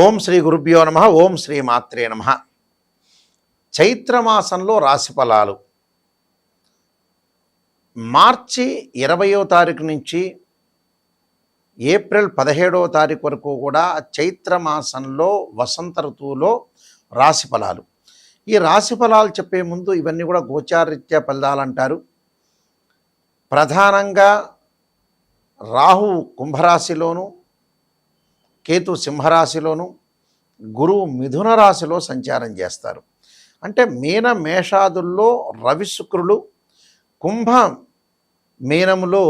ఓం శ్రీ గురుభ్యో నమ. ఓం శ్రీ మాత్రే నమ. చైత్రమాసంలో రాశిఫలాలు మార్చి 20వ తారీఖు నుంచి ఏప్రిల్ 17వ తారీఖు వరకు కూడా చైత్రమాసంలో వసంత ఋతువులో రాశిఫలాలు. ఈ రాశిఫలాలు చెప్పే ముందు ఇవన్నీ కూడా గోచారరీత్యా ఫలితాలంటారు. ప్రధానంగా రాహు కుంభరాశిలోను, కేతు సింహరాశిలోను, గురువు మిథున రాశిలో సంచారం చేస్తారు. అంటే మీన మేషాదుల్లో రవి శుక్రులు, కుంభ మీనములో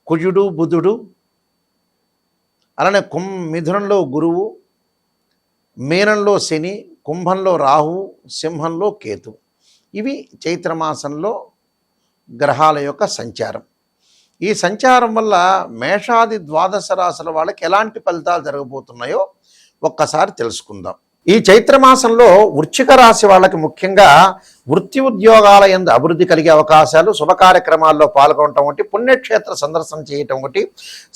కుజుడు బుధుడు, అలానే మిథునంలో గురువు, మీనంలో శని, కుంభంలో రాహు, సింహంలో కేతు. ఇవి చైత్రమాసంలో గ్రహాల యొక్క సంచారం. ఈ సంచారం వల్ల మేషాది ద్వాదశ రాశుల వాళ్ళకి ఎలాంటి ఫలితాలు జరగబోతున్నాయో ఒక్కసారి తెలుసుకుందాం. ఈ చైత్రమాసంలో వృశ్చిక రాశి వాళ్ళకి ముఖ్యంగా వృత్తి ఉద్యోగాల యందు అభివృద్ధి కలిగే అవకాశాలు, శుభ కార్యక్రమాల్లో పాల్గొనడం ఒకటి, పుణ్యక్షేత్ర సందర్శన చేయటం ఒకటి,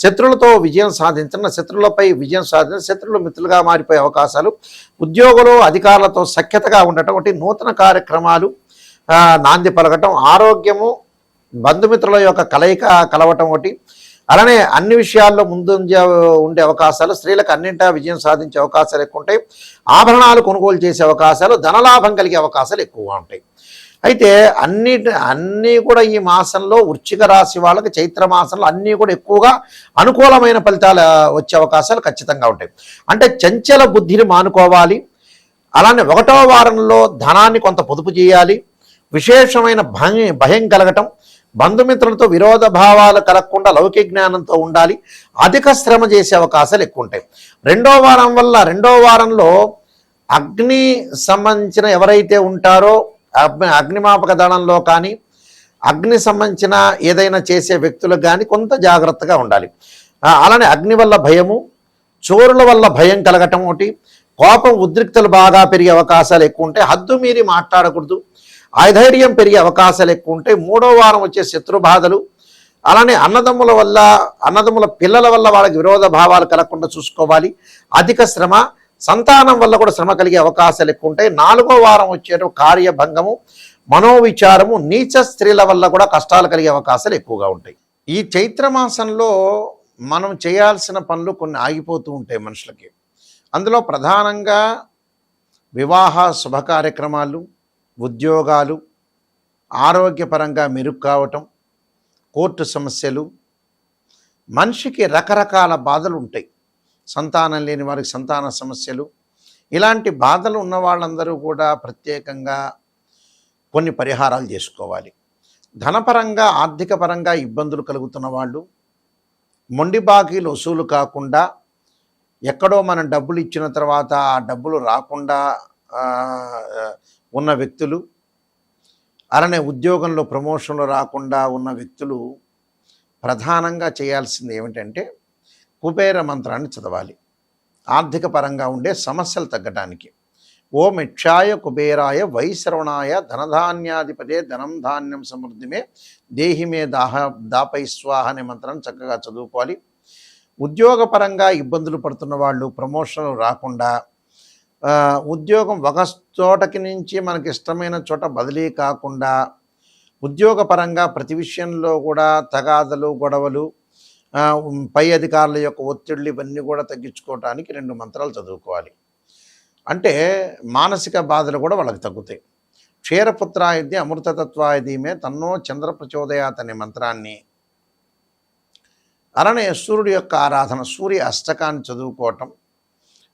శత్రులతో విజయం సాధించిన, శత్రువులపై విజయం సాధించిన, శత్రువులు మిత్రులుగా మారిపోయే అవకాశాలు, ఉద్యోగులు అధికారులతో సఖ్యతగా ఉండటం ఒకటి, నూతన కార్యక్రమాలు నాంది పలకటం, ఆరోగ్యము, బంధుమిత్రుల యొక్క కలవటం ఒకటి, అలానే అన్ని విషయాల్లో ఉండే అవకాశాలు, స్త్రీలకు అన్నింటా విజయం సాధించే అవకాశాలు ఎక్కువ ఉంటాయి, ఆభరణాలు కొనుగోలు చేసే అవకాశాలు, ధనలాభం కలిగే అవకాశాలు ఎక్కువగా ఉంటాయి. అయితే అన్నీ కూడా ఈ మాసంలో వృశ్చిక రాశి వాళ్ళకి చైత్రమాసంలో అన్నీ కూడా ఎక్కువగా అనుకూలమైన ఫలితాలు వచ్చే అవకాశాలు ఖచ్చితంగా ఉంటాయి. అంటే చంచల బుద్ధిని మానుకోవాలి. అలానే 1వ వారంలో ధనాన్ని కొంత పొదుపు చేయాలి. విశేషమైన భయం కలగటం, బంధుమిత్రులతో విరోధ భావాలు కలగకుండా లౌకిక జ్ఞానంతో ఉండాలి. అధిక శ్రమ చేసే అవకాశాలు ఎక్కువ ఉంటాయి. 2వ వారం వల్ల 2వ వారంలో అగ్ని సంబంధించిన ఎవరైతే ఉంటారో అగ్నిమాపక దళంలో కానీ అగ్ని సంబంధించిన ఏదైనా చేసే వ్యక్తులకు కానీ కొంత జాగ్రత్తగా ఉండాలి. అలానే అగ్ని వల్ల భయము, చోరుల వల్ల భయం కలగటం ఒకటి, కోపం ఉద్రిక్తలు బాగా పెరిగే అవకాశాలు ఎక్కువ ఉంటాయి. హద్దు మీరి మాట్లాడకూడదు. అధైర్యం పెరిగే అవకాశాలు ఎక్కువ ఉంటాయి. 3వ వారం వచ్చే శత్రు బాధలు, అలానే అన్నదమ్ముల పిల్లల వల్ల వాళ్ళకి విరోధ భావాలు కలగకుండా చూసుకోవాలి. అధిక శ్రమ, సంతానం వల్ల కూడా శ్రమ కలిగే అవకాశాలు ఎక్కువ ఉంటాయి. 4వ వారం వచ్చే కార్యభంగము, మనోవిచారము, నీచ స్త్రీల వల్ల కూడా కష్టాలు కలిగే అవకాశాలు ఎక్కువగా ఉంటాయి. ఈ చైత్రమాసంలో మనం చేయాల్సిన పనులు కొన్ని ఆగిపోతూ ఉంటాయి మనుషులకి. అందులో ప్రధానంగా వివాహ శుభ కార్యక్రమాలు, ఉద్యోగాలు, ఆరోగ్యపరంగా మెరుగు కావటం, కోర్టు సమస్యలు, మనిషికి రకరకాల బాధలు ఉంటాయి. సంతానం లేని వారికి సంతాన సమస్యలు, ఇలాంటి బాధలు ఉన్న వాళ్ళందరూ కూడా ప్రత్యేకంగా కొన్ని పరిహారాలు చేసుకోవాలి. ధనపరంగా ఆర్థిక పరంగా ఇబ్బందులు కలుగుతున్న వాళ్ళు, మొండి బాకీలు వసూలు కాకుండా, ఎక్కడో మనం డబ్బులు ఇచ్చిన తర్వాత ఆ డబ్బులు రాకుండా ఉన్న వ్యక్తులు, అలానే ఉద్యోగంలో ప్రమోషన్లు రాకుండా ఉన్న వ్యక్తులు ప్రధానంగా చేయాల్సింది ఏమిటంటే కుబేర మంత్రాన్ని చదవాలి. ఆర్థిక పరంగా ఉండే సమస్యలు తగ్గడానికి. ఓం యక్షాయ కుబేరాయ వైశ్రవణాయ ధనధాన్యాధిపతే ధనం ధాన్యం సమృద్ధిమే దేహిమే దాపై స్వాహ అనే మంత్రాన్ని చక్కగా చదువుకోవాలి. ఉద్యోగపరంగా ఇబ్బందులు పడుతున్న వాళ్ళు, ప్రమోషన్లు రాకుండా, ఉద్యోగం ఒక చోటకి నుంచి మనకి ఇష్టమైన చోట బదిలీ కాకుండా, ఉద్యోగపరంగా ప్రతి విషయంలో కూడా తగాదలు, గొడవలు, పై అధికారుల యొక్క ఒత్తిళ్ళు ఇవన్నీ కూడా తగ్గించుకోవడానికి 2 మంత్రాలు చదువుకోవాలి. అంటే మానసిక బాధలు కూడా వాళ్ళకి తగ్గుతాయి. క్షీరపుత్రాయది అమృతతత్వాయదీమే తన్నో చంద్ర ప్రచోదయాత్ అనే మంత్రాన్ని, అలానే సూర్యుడి యొక్క ఆరాధన, సూర్య అష్టకాన్ని చదువుకోవటం,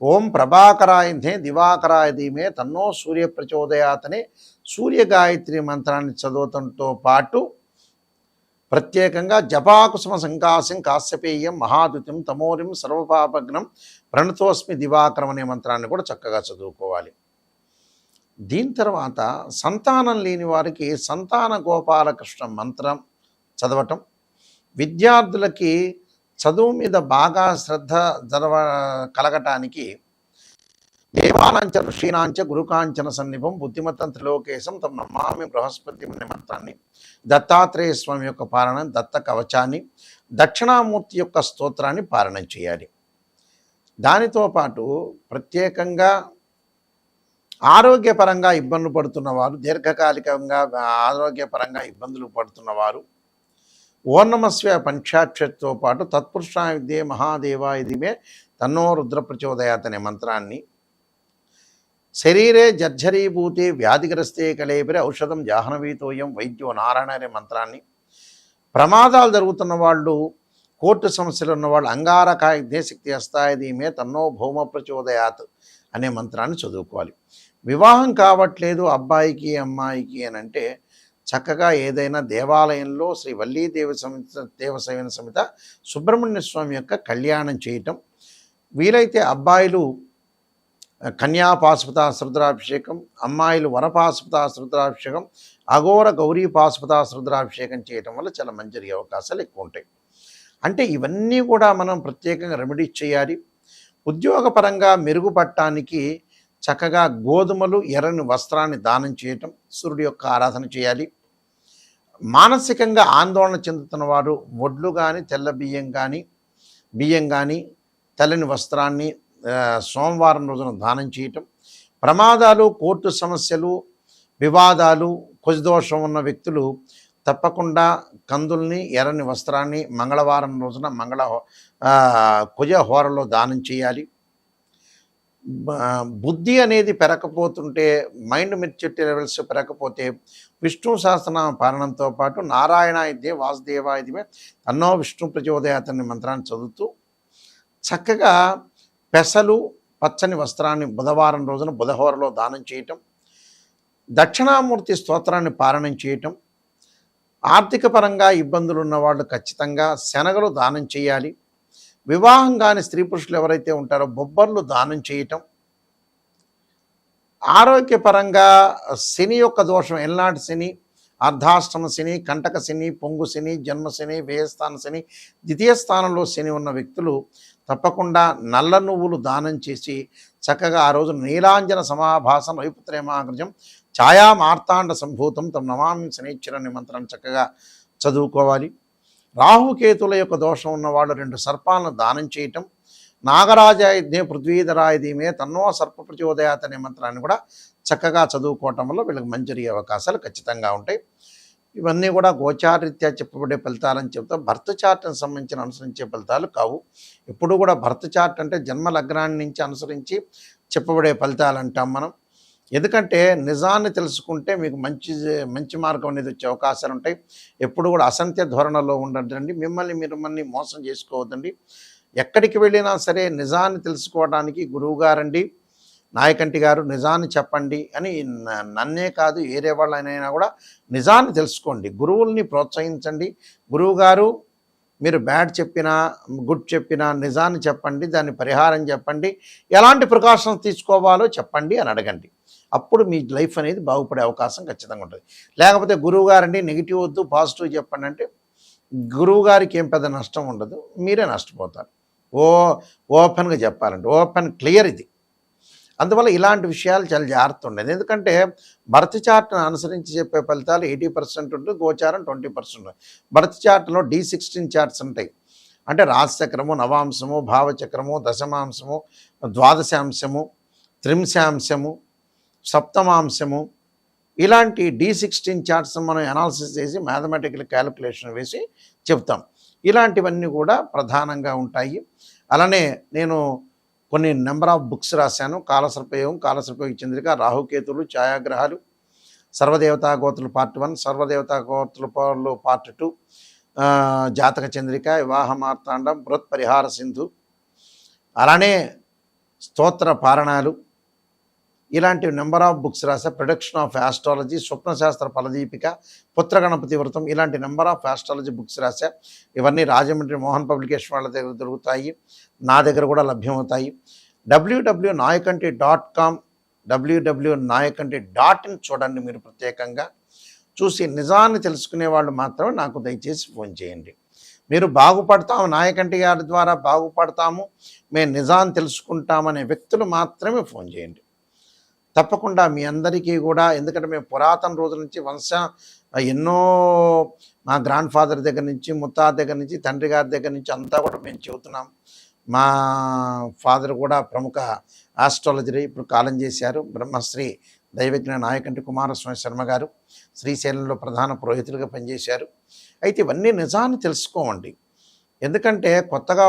ఓం ప్రభాకరాయనే దివాకరాయ ధీమే తన్నో సూర్య ప్రచోదయాతనే సూర్య గాయత్రి మంత్రాన్ని చదవటంతో పాటు ప్రత్యేకంగా జపాకుసుమ సంకాశం కాశ్యపేయం మహాదుతిం తమోరిం సర్వపాపగ్నం ప్రణతోస్మి దివాకరం అనే మంత్రాన్ని కూడా చక్కగా చదువుకోవాలి. దీని తర్వాత సంతానం లేని వారికి సంతాన గోపాలకృష్ణ మంత్రం చదవటం, విద్యార్థులకి చదువు మీద బాగా శ్రద్ధ కలగటానికి దేవానాంచ ఋషీనాంచ గురుకాంచన సన్నిభం బుద్ధిమతం త్రిలోకేశం తమ నమామి బృహస్పతి అనే మంత్రాన్ని, దత్తాత్రేయ స్వామి యొక్క పారాయణం, దత్త కవచాన్ని, దక్షిణామూర్తి యొక్క స్తోత్రాన్ని పారాయణం చేయాలి. దానితో పాటు ప్రత్యేకంగా ఆరోగ్యపరంగా ఇబ్బందులు పడుతున్నవారు, దీర్ఘకాలికంగా ఆరోగ్యపరంగా ఇబ్బందులు పడుతున్నవారు ఓర్ణమస్య పంచాక్షరితో పాటు తత్పురుషాయ విద్యే మహాదేవాయ దిమే తన్నో రుద్ర ప్రచోదయాత్ అనే మంత్రాన్ని శరీరే జర్జరీభూతే వ్యాధిగ్రస్తే కలేబిరే ఔషధం జాహ్నవీతోయం వైద్యో నారాయణ అనే మంత్రాన్ని ప్రమాదాలు జరుగుతున్న వాళ్ళు, కోర్టు సమస్యలు ఉన్నవాళ్ళు అంగారకాయ శక్తి అస్తాయ ధీమే తన్నో భౌమ ప్రచోదయాత్ అనే మంత్రాన్ని చదువుకోవాలి. వివాహం కావట్లేదు అబ్బాయికి అమ్మాయికి అని అంటే చక్కగా ఏదైనా దేవాలయంలో శ్రీ వల్లీ దేవసేన సమేత సుబ్రహ్మణ్య స్వామి యొక్క కళ్యాణం చేయటం, వీలైతే అబ్బాయిలు కన్యా పాశుపత రుద్రాభిషేకం, అమ్మాయిలు వరపాశుపత రుద్రాభిషేకం, అఘోర గౌరీ పాశుపత రుద్రాభిషేకం చేయటం వల్ల చాలా మంచి అవకాశాలు ఎక్కువ ఉంటాయి. అంటే ఇవన్నీ కూడా మనం ప్రత్యేకంగా రెమెడీస్ చేయాలి. ఉద్యోగపరంగా మెరుగుపడటానికి చక్కగా గోధుమలు, ఎర్రని వస్త్రాన్ని దానం చేయటం, సూర్యుడి యొక్క ఆరాధన చేయాలి. మానసికంగా ఆందోళన చెందుతున్న వారు వడ్లు కానీ, తెల్ల బియ్యం కానీ, తెల్లని వస్త్రాన్ని సోమవారం రోజున దానం చేయటం, ప్రమాదాలు, కోర్టు సమస్యలు, వివాదాలు, కుజదోషం ఉన్న వ్యక్తులు తప్పకుండా కందుల్ని, ఎర్రని వస్త్రాన్ని మంగళవారం రోజున కుజ హోరలో దానం చేయాలి. బుద్ధి అనేది పెరగకపోతుంటే, మైండ్ మెచ్యూరిటీ లెవెల్స్ పెరగకపోతే విష్ణు సహస్రనామ పారాయణంతో పాటు నారాయణాయుధ్యే వాసుదేవాయుధ్యే తన్నో విష్ణు ప్రచోదయాత్ అనే మంత్రాన్ని చదువుతూ చక్కగా పెసలు, పచ్చని వస్త్రాన్ని బుధవారం రోజున బుధహోరలో దానం చేయటం, దక్షిణామూర్తి స్తోత్రాన్ని పారాయణం చేయటం, ఆర్థిక పరంగా ఇబ్బందులు ఉన్నవాళ్ళు ఖచ్చితంగా శనగలు దానం చేయాలి. వివాహం కాని స్త్రీ పురుషులు ఎవరైతే ఉంటారో బొబ్బర్లు దానం చేయటం, ఆరోగ్యపరంగా శని యొక్క దోషం, ఎల్నాటి శని, అర్ధాష్టమ శని, కంటక శని, పొంగు శని, జన్మ శని, వ్యయస్థాన శని, ద్వితీయ స్థానంలో శని ఉన్న వ్యక్తులు తప్పకుండా నల్ల నువ్వులు దానం చేసి చక్కగా ఆ రోజు నీలాంజన సమాభాసం వైపుత్రేమాగ్రజం ఛాయా మార్తాండ సంభూతం తమ నమామి శనిశ్చరని మంత్రాన్ని చక్కగా చదువుకోవాలి. రాహుకేతుల యొక్క దోషం ఉన్నవాళ్ళు 2 సర్పాలను దానం చేయటం, నాగరాజాయుధ్యే పృథ్వీధరాయ ధీమే తన్నో సర్ప ప్రచోదయాత్ అనే మంత్రాన్ని కూడా చక్కగా చదువుకోవటం వల్ల వీళ్ళకి మంచి అవకాశాలు ఖచ్చితంగా ఉంటాయి. ఇవన్నీ కూడా గోచారీత్యా చెప్పబడే ఫలితాలని చెప్తాం. భర్త చార్ట్ని సంబంధించిన అనుసరించే ఫలితాలు కావు. ఎప్పుడు కూడా భర్త చార్ట్ అంటే జన్మ లగ్నాన్ని నుంచి అనుసరించి చెప్పబడే ఫలితాలు అంటాం మనం. ఎందుకంటే నిజాన్ని తెలుసుకుంటే మీకు మంచి మార్గం అనేది వచ్చే అవకాశాలు ఉంటాయి. ఎప్పుడు కూడా అసంత్య ధోరణలో ఉండద్దండి. మిమ్మల్ని మోసం చేసుకోవద్దండి. ఎక్కడికి వెళ్ళినా సరే నిజాన్ని తెలుసుకోవడానికి గురువుగారండి, నాయకంటి గారు నిజాన్ని చెప్పండి అని నన్నే కాదు వేరే వాళ్ళైనా కూడా నిజాన్ని తెలుసుకోండి. గురువుల్ని ప్రోత్సహించండి. గురువుగారు మీరు బ్యాడ్ చెప్పినా గుడ్ చెప్పినా నిజాన్ని చెప్పండి, దాన్ని పరిహారం చెప్పండి, ఎలాంటి ప్రికాషన్స్ తీసుకోవాలో చెప్పండి అని అడగండి. అప్పుడు మీ లైఫ్ అనేది బాగుపడే అవకాశం ఖచ్చితంగా ఉంటుంది. లేకపోతే గురువుగారండి నెగిటివ్ వద్దు పాజిటివ్ చెప్పండి అంటే గురువుగారికి ఏం పెద్ద నష్టం ఉండదు, మీరే నష్టపోతారు. ఓపెన్గా చెప్పాలంటే ఓపెన్ క్లియర్ ఇది. అందువల్ల ఇలాంటి విషయాలు చాలా జాగ్రత్త ఉండేది. ఎందుకంటే బర్త్ చార్ట్ను అనుసరించి చెప్పే ఫలితాలు 80% ఉంటుంది, గోచారం 20%. బర్త్ చార్ట్లో D16 చార్ట్స్ ఉంటాయి. అంటే రాశిచక్రము, నవాంశము, భావచక్రము, దశమాంశము, ద్వాదశాంశము, త్రింశాంశము, సప్తమాంశము, ఇలాంటి D16 చార్ట్స్ మనం అనాలిసిస్ చేసి మ్యాథమెటికల్ క్యాలిక్యులేషన్ వేసి చెప్తాం. ఇలాంటివన్నీ కూడా ప్రధానంగా ఉంటాయి. అలానే నేను కొన్ని నెంబర్ ఆఫ్ బుక్స్ రాశాను. కాలసర్పయోగం, కాలసర్పయోగ చంద్రిక, రాహుకేతులు, ఛాయాగ్రహాలు, సర్వదేవతా గోత్రులు పార్ట్ 1, సర్వదేవతా గోత్రులు పార్ట్ 2, జాతక చంద్రిక, వివాహ మార్తాండం, బృహత్ పరిహార సింధు, అలానే స్తోత్ర పారణాలు, ఇలాంటి నెంబర్ ఆఫ్ బుక్స్ రాసా. ప్రొడక్షన్ ఆఫ్ ఆస్ట్రాలజీ, స్వప్నశాస్త్ర ఫలదీపిక, పుత్రగణపతి వ్రతం, ఇలాంటి నెంబర్ ఆఫ్ ఆస్ట్రాలజీ బుక్స్ రాసా. ఇవన్నీ రాజమండ్రి మోహన్ పబ్లికేషన్ వాళ్ళ దగ్గర దొరుకుతాయి, నా దగ్గర కూడా లభ్యమవుతాయి. www.nayakanti.com, www.nayakanti.in చూడండి. మీరు ప్రత్యేకంగా చూసి నిజాన్ని తెలుసుకునే వాళ్ళు మాత్రమే నాకు దయచేసి ఫోన్ చేయండి. మీరు బాగుపడతాము, నాయకంటి గారి ద్వారా బాగుపడతాము, మేము నిజాన్ని తెలుసుకుంటామనే వ్యక్తులు మాత్రమే ఫోన్ చేయండి. తప్పకుండా మీ అందరికీ కూడా, ఎందుకంటే మేము పురాతన రోజుల నుంచి ఎన్నో మా గ్రాండ్ ఫాదర్ దగ్గర నుంచి, ముత్తాత దగ్గర నుంచి, తండ్రి గారి దగ్గర నుంచి అంతా కూడా మేము చెబుతున్నాం. మా ఫాదర్ కూడా ప్రముఖ ఆస్ట్రాలజరీ, ఇప్పుడు కాలం చేశారు. బ్రహ్మశ్రీ దైవజ్ఞ నాయకంటి కుమారస్వామి శర్మ గారు శ్రీశైలంలో ప్రధాన పురోహితులుగా పనిచేశారు. అయితే ఇవన్నీ నిజాన్ని తెలుసుకోమండి. ఎందుకంటే కొత్తగా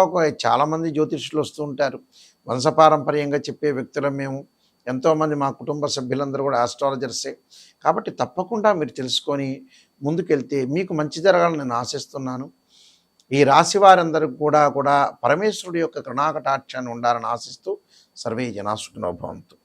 చాలామంది జ్యోతిష్యులు వస్తూ ఉంటారు. వంశపారంపర్యంగా చెప్పే వ్యక్తులం మేము. ఎంతోమంది మా కుటుంబ సభ్యులందరూ కూడా ఆస్ట్రాలజర్సే. కాబట్టి తప్పకుండా మీరు తెలుసుకొని ముందుకెళ్తే మీకు మంచి జరగాలని నేను ఆశిస్తున్నాను. ఈ రాశి వారందరికి కూడా పరమేశ్వరుడి యొక్క కరుణాకటాక్షాన్ని ఉండాలని ఆశిస్తూ సర్వే జనా సుఖినో భవంతు.